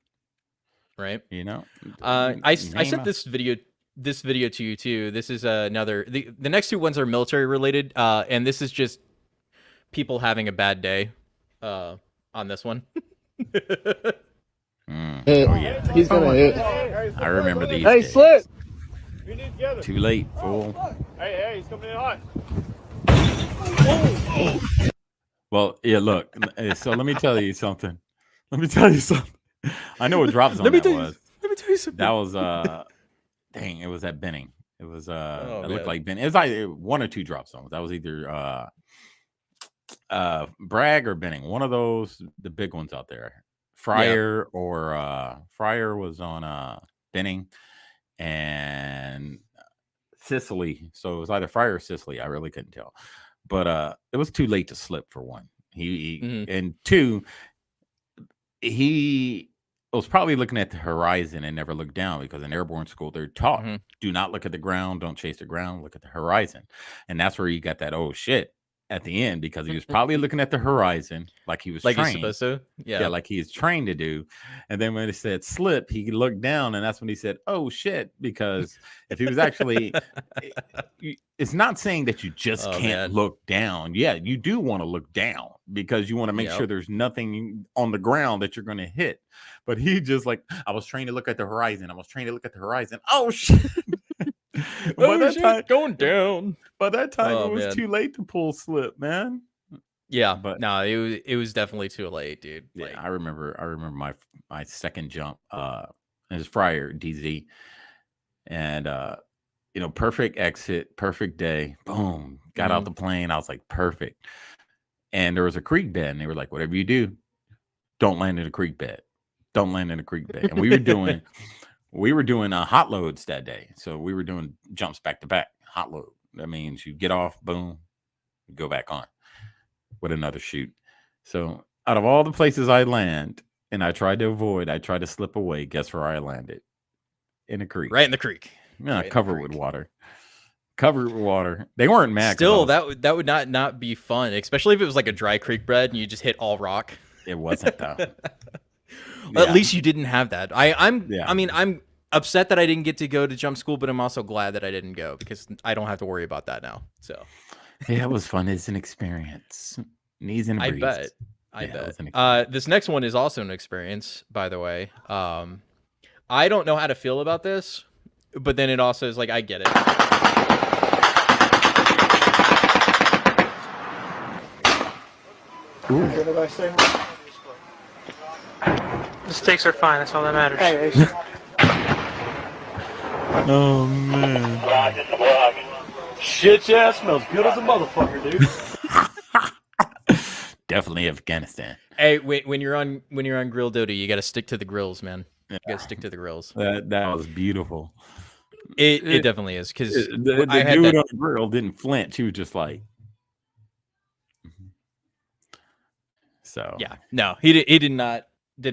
right? You know. I Name sent a- this video to you too. This is another. The next two ones are military related, and this is just people having a bad day. On this one. Oh yeah. He's gonna hit. I remember these. Hey, days. Slip! You need together. Too late, fool. Hey, he's coming in hot. Well, yeah. Look. So let me tell you something. I know what drop zone Let me that tell you. was. Let me tell you something. That was dang, it was at Benning. It was it man. looked like Benning. It was like one or two drop zones. That was either Bragg or Benning. One of those, the big ones out there. Fryer or Fryer was on Benning and Sicily. So it was either Fryer or Sicily. I really couldn't tell. But it was too late to slip for one. He and two, he was probably looking at the horizon and never looked down because in airborne school they're taught do not look at the ground, don't chase the ground, look at the horizon. And that's where you got that oh shit at the end because he was probably looking at the horizon like he was like trained. he's supposed to. Yeah, like he is trained to do. And then when it said slip, he looked down and that's when he said, oh shit, because if he was actually it's not saying that you just Oh, can't man. look down. Yeah, you do want to look down because you want to make Yep. sure there's nothing on the ground that you're going to hit. But he just like, I was trained to look at the horizon. Oh shit. Oh shit, going down. By that time, Oh, it was man. too late to pull slip, man. Yeah, But- no, it was definitely too late, dude. Yeah, Like, I remember my second jump. It was Fryer DZ, and perfect exit, perfect day. Boom, got out the plane. I was like, perfect. And there was a creek bed, and they were like, whatever you do, don't land in a creek bed. Don't land in a creek bed. And we were doing hot loads that day, so we were doing jumps back to back. Hot load. That means you get off, boom, you go back on with another shoot. So out of all the places I land, and I tried to avoid, I tried to slip away. Guess where I landed? In a creek. right in the creek. Yeah, right in the covered with creek. water. Covered with water. They weren't mad. 'cause Still, I was- that would not be fun, especially if it was like a dry creek bed and you just hit all rock. it wasn't though. At Yeah. least you didn't have that. Yeah. I mean, upset that I didn't get to go to jump school, but I'm also glad that I didn't go because I don't have to worry about that now. So Yeah, it was fun. It's an experience. Knees and a I breeze. bet. I Yeah, it was an bet. experience. This next one is also an experience, by the way. I don't know how to feel about this, but then it also is like I get it. The steaks are fine. That's all that matters. Oh man. Shit, yeah, smells good as a motherfucker, dude. Definitely Afghanistan. Hey, when you're on Grill Doty, you got to stick to the grills, man. You got to stick to the grills. That was beautiful. It definitely is because The I had dude that. on the grill didn't flinch. He was just like, so Yeah, no, he did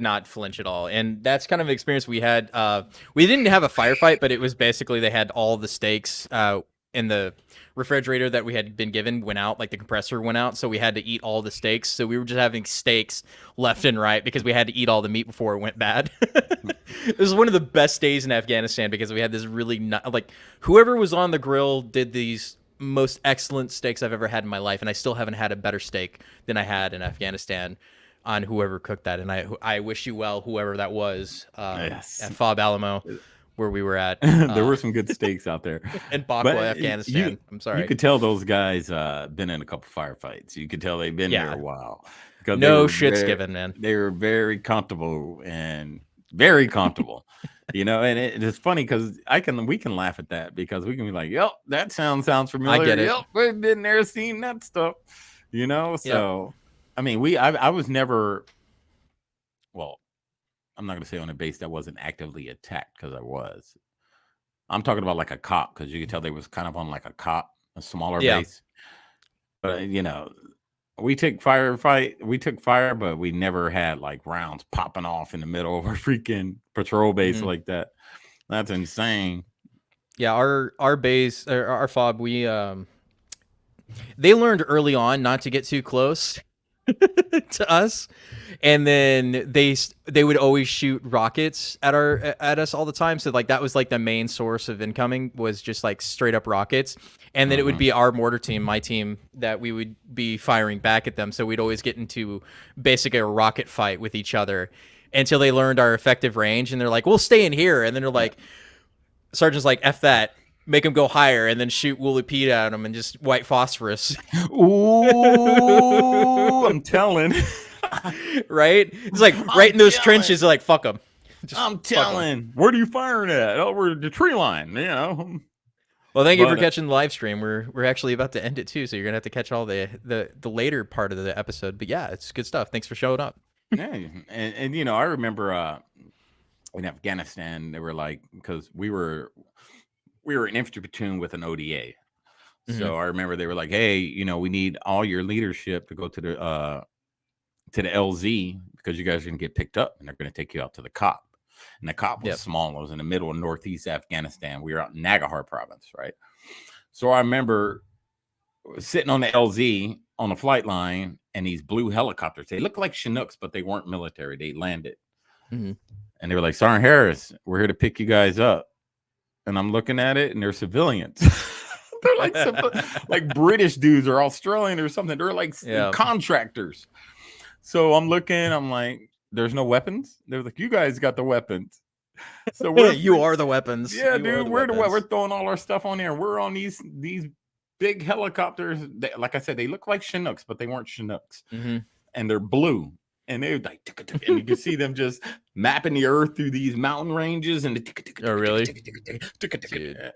not flinch at all, and that's kind of an experience we had. We didn't have a firefight, but it was basically they had all the steaks in the refrigerator that we had been given went out, like the compressor went out, so we had to eat all the steaks. So we were just having steaks left and right because we had to eat all the meat before it went bad. It was one of the best days in Afghanistan because we had this really like whoever was on the grill did these most excellent steaks I've ever had in my life, and I still haven't had a better steak than I had in Afghanistan on whoever cooked that. And I wish you well, whoever that was, Yes. at Fob Alamo, where we were at. there were some good steaks out there. In Bakwa, Afghanistan. I'm sorry. You could tell those guys been in a couple firefights. You could tell they've been there a while. Because no shit's given, man. They were very comfortable and very comfortable. You know, and it's funny because we can laugh at that because we can be like, "Yep, that sounds familiar." I get it. Yep, we've been there, seen that stuff. You know, so I mean, I was never. Well, I'm not gonna say on a base that wasn't actively attacked because I was. I'm talking about like a cop because you could tell they was kind of on like a smaller base. But you know, we took fire, but we never had like rounds popping off in the middle of our freaking patrol base like that. That's insane. Yeah, our base, our fob, they learned early on not to get too close to us, and then they would always shoot rockets at us all the time. So like that was like the main source of incoming was just like straight up rockets, and then it would be our mortar team, my team, that we would be firing back at them. So we'd always get into basically a rocket fight with each other until they learned our effective range, and they're like, "We'll stay in here," and then they're like, Sergeant's like, "F that." Make them go higher and then shoot Woolly Pete at them and just white phosphorus. Ooh, I'm telling. Right? It's like right in those trenches, like, fuck them. I'm telling. Where are you firing at? Oh, we're the tree line, you know. Well, thank you for catching the live stream. We're actually about to end it too, so you're gonna have to catch all the later part of the episode. But yeah, it's good stuff. Thanks for showing up. Yeah, and you know, I remember in Afghanistan, they were like, because we were an infantry platoon with an ODA. So I remember they were like, "Hey, you know, we need all your leadership to go to the LZ because you guys are gonna get picked up and they're gonna take you out to the COP." And the COP was small; it was in the middle of northeast Afghanistan. We were out in Nangarhar province, right? So I remember sitting on the LZ on the flight line, and these blue helicopters. They looked like Chinooks, but they weren't military. They landed, and they were like, "Sergeant Harris, we're here to pick you guys up." And I'm looking at it, and they're civilians. They're like British dudes or Australian or something. They're like contractors. So I'm looking. I'm like, "There's no weapons." They're like, "You guys got the weapons." So you are the weapons. Yeah, dude. We're throwing all our stuff on there. We're on these big helicopters. Like I said, they look like Chinooks, but they weren't Chinooks, and they're blue. And they like, and you can see them just mapping the earth through these mountain ranges. And oh, really?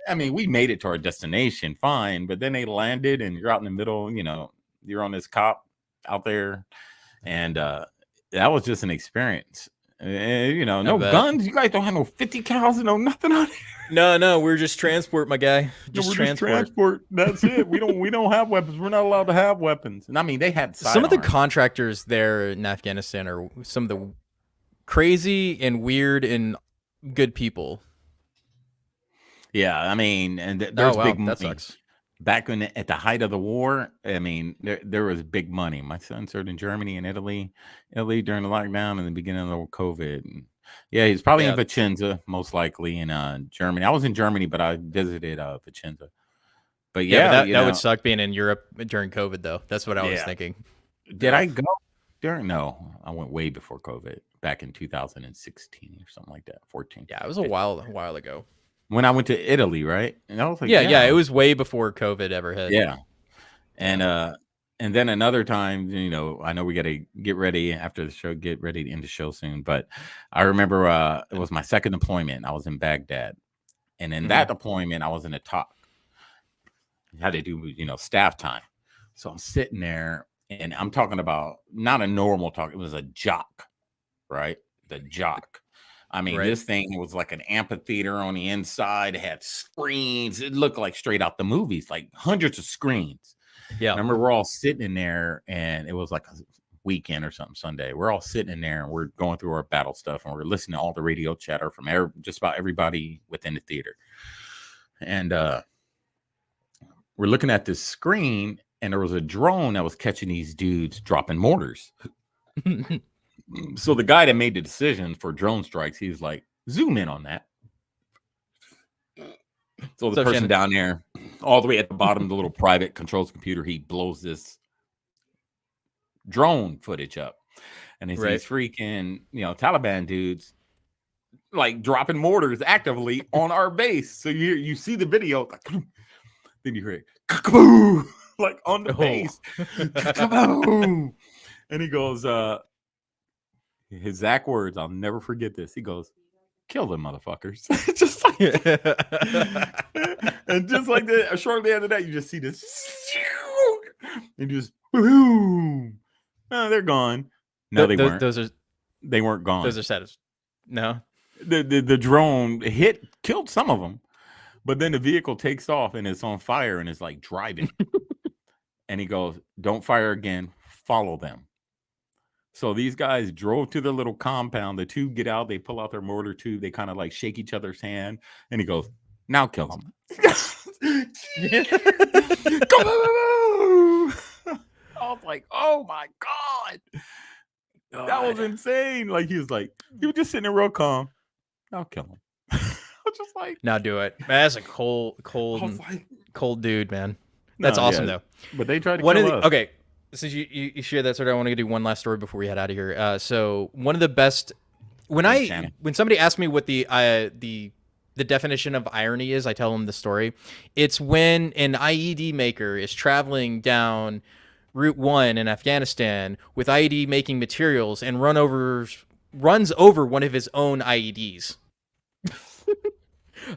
I mean, we made it to our destination fine, but then they landed, and you're out in the middle. You know, you're on this COP out there, and that was just an experience. You know, no guns. You guys don't have no 50 cals and no nothing on here. No, we're just transport, my guy. Just transport. That's it. We don't have weapons. We're not allowed to have weapons. And I mean, they had some of the contractors there in Afghanistan are some of the crazy and weird and good people. Yeah, I mean, and there's big money. That sucks. Back at the height of the war, I mean, there was big money. My son served in Germany and Italy during the lockdown and the beginning of COVID. And Yeah, he's probably in Yeah. Vicenza, most likely in Germany. I was in Germany, but I visited Vicenza. But Yeah, but yeah, that would suck being in Europe during COVID though. That's what I was yeah. thinking. Did Ugh. I go during? No, I went way before COVID, back in 2016 or something like that, 14. Yeah, it was a while ago. When I went to Italy, right? And I was like, Yeah, it was way before COVID ever hit. yeah. And then another time, I know we got to get ready after the show, get ready to end the show soon. But I remember it was my second deployment. I was in Baghdad, and in that deployment, I was in a talk. I had to do, staff time. So I'm sitting there, and I'm talking about not a normal talk. It was a jock, right? The jock. I mean, this thing was like an amphitheater on the inside. It had screens. It looked like straight out the movies, like hundreds of screens. Yeah. I remember we're all sitting in there, and it was like a weekend or something, Sunday. We're all sitting in there, and we're going through our battle stuff, and we're listening to all the radio chatter from just about everybody within the theater. And we're looking at this screen, and there was a drone that was catching these dudes dropping mortars. So the guy that made the decision for drone strikes, he was like, zoom in on that. So the person down there, all the way at the bottom, the little private controls computer, he blows this drone footage up. And it's these freaking, Taliban dudes like dropping mortars actively on our base. So you see the video, like, then you hear it, kaboom, like on the base. Kaboom. And he goes, his exact words, I'll never forget this. He goes, kill them motherfuckers. Just like that. And just like that, shortly after that, you just see this. And just boom. Oh, they're gone. No, they weren't. They weren't gone. Those are status. No. The drone killed some of them, but then the vehicle takes off and it's on fire and it's like driving. And he goes, don't fire again. Follow them. So these guys drove to the little compound. The two get out. They pull out their mortar tube. They kind of like shake each other's hand. And he goes, now kill them. I was like, oh my God. That was insane. Like he was just sitting there real calm. Now kill him. I was just like, now do it. That's a cold dude, man. That's awesome though. But they tried to kill us. Okay. Since you shared that story, I want to do one last story before we head out of here. So one of the best when somebody asks me what the definition of irony is, I tell them the story. It's when an IED maker is traveling down Route 1 in Afghanistan with IED making materials and runs over one of his own IEDs.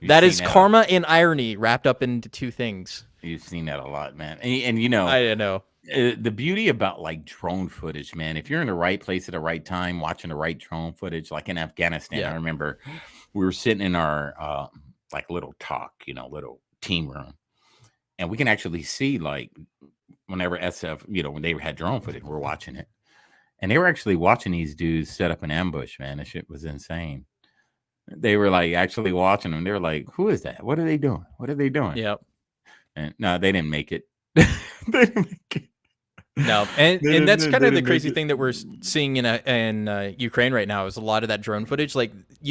That is karma and irony wrapped up into two things. You've seen that a lot, man. And I know. The beauty about like drone footage, man, if you're in the right place at the right time, watching the right drone footage, like in Afghanistan, I remember we were sitting in our like little talk, little team room, and we can actually see like whenever SF, when they had drone footage, we're watching it, and they were actually watching these dudes set up an ambush, man. That shit was insane. They were like actually watching them. They were like, who is that? What are they doing? What are they doing? Yep. And no, they didn't make it. They didn't make it. No, and that's kind of the crazy thing that we're seeing in Ukraine right now is a lot of that drone footage. Like the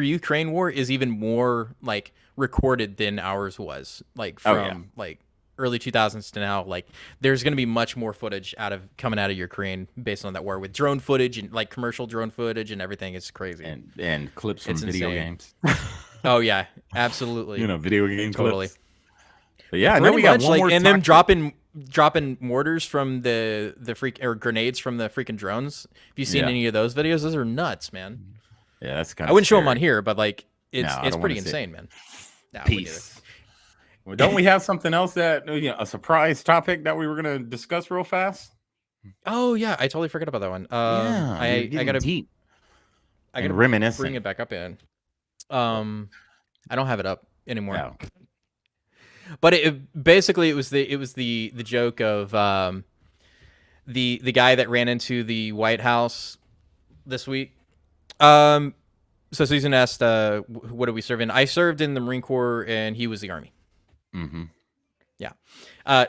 Ukraine war is even more like recorded than ours was. Like from like early 2000s to now. Like there's going to be much more footage coming out of Ukraine based on that war with drone footage and like commercial drone footage and everything. It's crazy and clips from video games. Oh yeah, absolutely. Video game totally. Clips. But yeah, I know we got one more. And them dropping mortars from the or grenades from the freaking drones. If you've seen any of those videos, those are nuts, man. Yeah, that's kind of. I wouldn't show them on here, but like it's pretty insane, man. No, peace. Well, don't we have something else that a surprise topic that we were gonna discuss real fast? Oh yeah, I totally forgot about that one. I gotta deep. I gotta reminiscent. Bring it back up in. I don't have it up anymore. No. But it basically was the joke of the guy that ran into the White House this week. So Susan asked, "What do we serve in?" I served in the Marine Corps, and he was the Army. Mm-hmm. Yeah.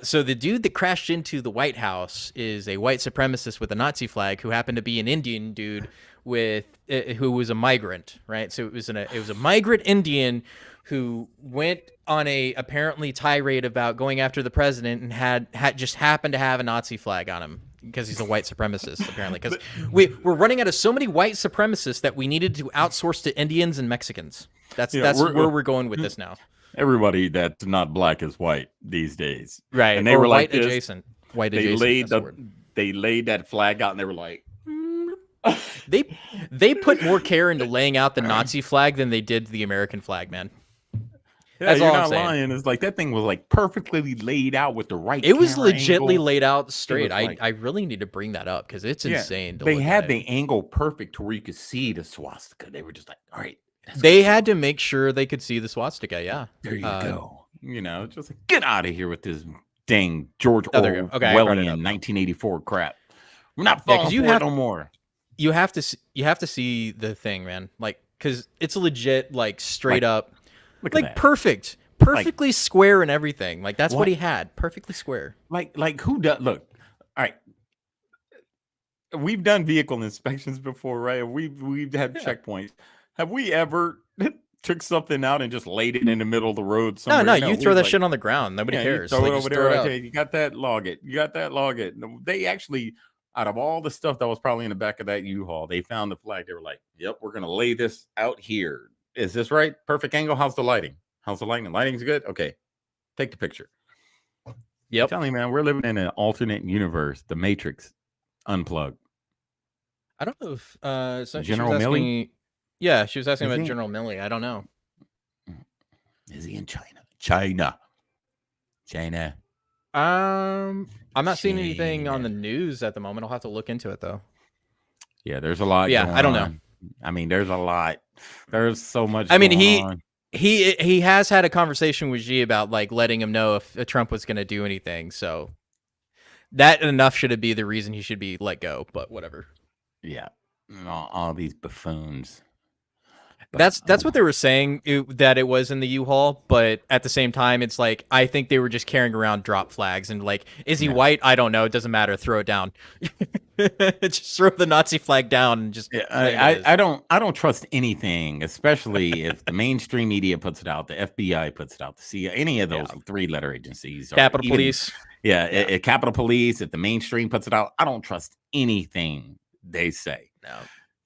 So the dude that crashed into the White House is a white supremacist with a Nazi flag who happened to be an Indian dude with who was a migrant, right? So it was a migrant Indian who went on a apparently tirade about going after the president and had just happened to have a Nazi flag on him because he's a white supremacist apparently, because we're running out of so many white supremacists that we needed to outsource to Indians and Mexicans. That's where we're going with this now. Everybody that's not black is white these days, Right? And they or were white like this. adjacent. White They adjacent. laid that's the word. they laid that flag out, and they were like, They put more care into laying out the Nazi flag than they did the American flag, man. "Yeah, That's you're all I'm not saying. lying." It's like that thing was like perfectly laid out with the right. It was camera legitly angle. laid out straight. was like- I really need to bring that up because it's insane. To They look had at the it. angle perfect to where you could see the swastika. They were just like, "All right, They had to make sure they could see the swastika. Yeah. there you go." Just like, get out of here with this dang George Oh, there you go. Okay, I brought it Orwellian up. 1984 crap. We're not Yeah, 'cause falling you for have- it no more. You have to see the thing, man. Like, because it's legit, like straight up, Look at like that. perfectly square and everything. Like that's what What? he had, perfectly square. Like who does look? All right. We've done vehicle inspections before, right? We've had checkpoints. Have we ever took something out and just laid it in the middle of the road somewhere? No, you throw we that like, shit on the ground. Nobody yeah, cares. You throw Like, it just over throw there. it out. Okay, you got that, log it. You got that, log it. No, they actually, out of all the stuff that was probably in the back of that U-Haul, they found the flag. They were like, "Yep, we're gonna lay this out here. Is this right? Perfect angle. How's the lighting? How's the lighting? Lighting's good. Okay, take the picture." Yep. I'm telling you, man, we're living in an alternate universe. The Matrix, unplugged. I don't know if so General she was asking Milley? me- Yeah, she was asking Is about he- General Milley. I don't know. Is he in China? China. I'm not seeing anything on China. the news at the moment. I'll have to look into it though. Yeah, there's a lot. Yeah, going I don't know. on. I mean, there's a lot. There's so much. I mean, going on. he has had a conversation with Xi about like letting him know if Trump was going to do anything. So that enough should it be the reason he should be let go. But whatever. Yeah, all these buffoons. That's what they were saying that it was in the U-Haul, but at the same time, it's like I think they were just carrying around drop flags and like, is he white? I don't know. It doesn't matter. Throw it down. Just throw the Nazi flag down and just. Yeah, claim it is. I don't trust anything, especially if the mainstream media puts it out, the FBI puts it out, the CIA, any of those 3-letter agencies, or Capitol even- Police. Yeah, Capitol Police. If the mainstream puts it out, I don't trust anything they say. No.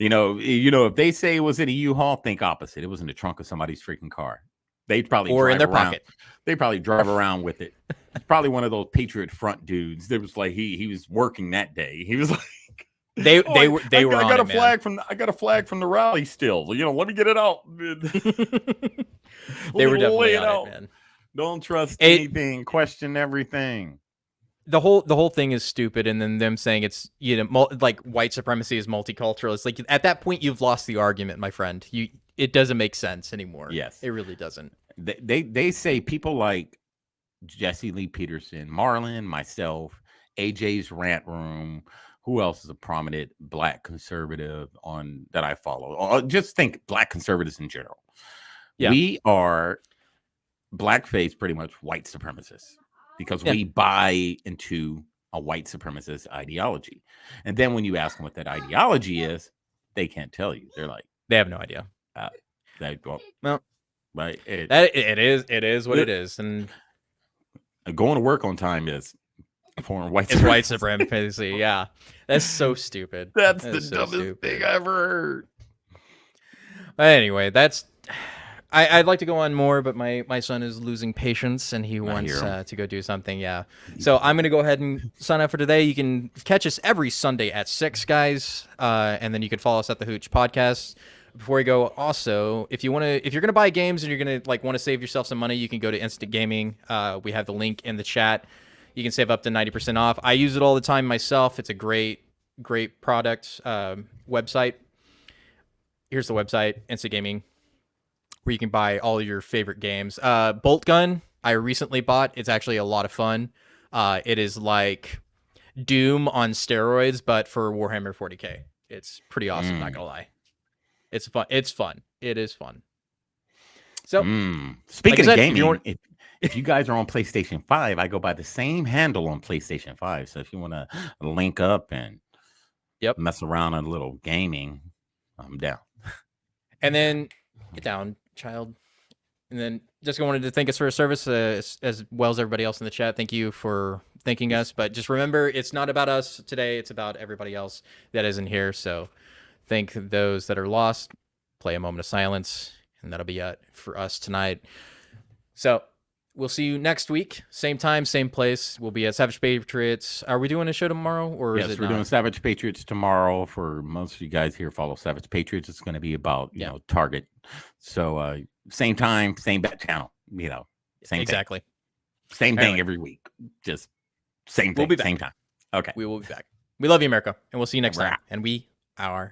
If they say it was in a U-Haul, think opposite. It was in the trunk of somebody's freaking car. They probably Or in drive their around. pocket. They probably drive around with it. It's probably one of those Patriot Front dudes. That was like he was working that day. He was like, They were I on got it, a man. flag I got a flag from the rally still. Let me get it out. They were Lay definitely it on out. it, man. Don't trust It- anything. Question everything. The whole thing is stupid, and then them saying it's like white supremacy is multicultural. It's like at that point you've lost the argument, my friend. It doesn't make sense anymore. Yes. it really doesn't. They say people like Jesse Lee Peterson, Marlon, myself, AJ's Rant Room. Who else is a prominent black conservative that I follow? Or just think black conservatives in general. Yeah. We are blackface, pretty much white supremacists, because Yeah. we buy into a white supremacist ideology. And then when you ask them what that ideology is, they can't tell you. They're like, They have no idea. Well, right. it is what it is, and Going to work on time is foreign white it's white supremacy. supremacy. Yeah, that's so stupid. That's That the is so dumbest stupid. thing I ever heard. But anyway, I'd like to go on more, but my son is losing patience and he wants hear him. to go do something. Yeah. So I'm going to go ahead and sign up for today. You can catch us every Sunday at 6, guys. And then you can follow us at the Hooch Podcast. Before we go, also, if you're going to buy games and you're going to want to save yourself some money, you can go to Instant Gaming. We have the link in the chat. You can save up to 90% off. I use it all the time myself. It's a great product website. Here's the website, Instant Gaming, where you can buy all your favorite games. Bolt Gun, I recently bought. It's actually a lot of fun. It is like Doom on steroids, but for Warhammer 40K. It's pretty awesome, not gonna lie. It's fun. It is fun. So So, Speaking like I said, of if you gaming, want- if you guys are on PlayStation 5, I go by the same handle on PlayStation 5. So if you want to link up and mess around on a little gaming, I'm down. And then get down, child. And then Jessica wanted to thank us for our service as well as everybody else in the chat. Thank you for thanking us. But just remember, it's not about us today. It's about everybody else that isn't here. So thank those that are lost. Play a moment of silence. And that'll be it for us tonight. So we'll see you next week. Same time, same place. We'll be at Savage Patriots. Are we doing a show tomorrow? Or Yes, is it we're not? doing Savage Patriots tomorrow. For most of you guys here, follow Savage Patriots. It's going to be about, you know, Target. So same time, same bat channel, you know, same exactly. Thing. Same thing every week. Just same thing, we'll be back. same time. Okay. We will be back. We love you, America. And we'll see you next time. And we are